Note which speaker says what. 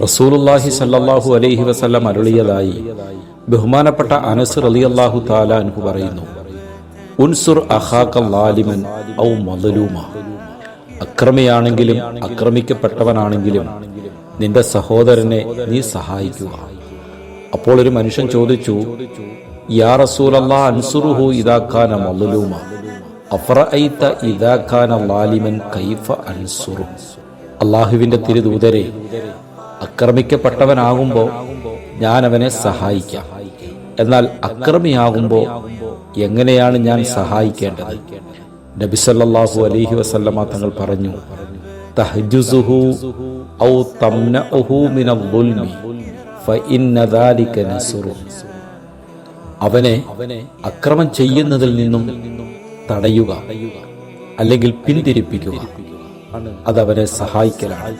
Speaker 1: റസൂലുള്ളാഹി സ്വല്ലല്ലാഹു അലൈഹി വസല്ലം അരുളിയതായി ബഹുമാനപ്പെട്ട അനസ് റളിയല്ലാഹു തആല അൻഹു പറയുന്നു, ഉൻസുർ അഖാക ളാലിമൻ ഔ മദ്ലൂമ. അക്രമിയാണെങ്കിലും ആക്രമിക്കപ്പെട്ടവനാണെങ്കിലും നിന്റെ സഹോദരനെ നീ സഹായിക്കുക. അപ്പോൾ ഒരു മനുഷ്യൻ ചോദിച്ചു, യാ റസൂലല്ലാഹ് അൻസുറുഹു ഇദാ കാന മദ്ലൂമ അഫറഅയ്ത ഇദാ കാന ളാലിമൻ കൈഫ അൻസുറു. അല്ലാഹുവിന്റെ തിരുദൂതരെ, ആക്രമിക്കപ്പെട്ടവനാകുമ്പോൾ ഞാൻ അവനെ സഹായിക്കാം, എന്നാൽ അക്രമിയാകുമ്പോൾ എങ്ങനെയാണ് ഞാൻ സഹായിക്കേണ്ടത്? നബി സല്ലല്ലാഹു അലൈഹി വസല്ലമ തങ്ങൾ പറഞ്ഞു, തഹ്ജുസുഹു ഔ തംനഉഹു മിനൽ ദുൽമി ഫഇന്ന ദാലിക നസ്റു. അവനെ അക്രമം ചെയ്യുന്നതിൽ നിന്നും തടയുക, അല്ലെങ്കിൽ പിന്തിരിപ്പിക്കുക, അതവനെ സഹായിക്കലാണ്.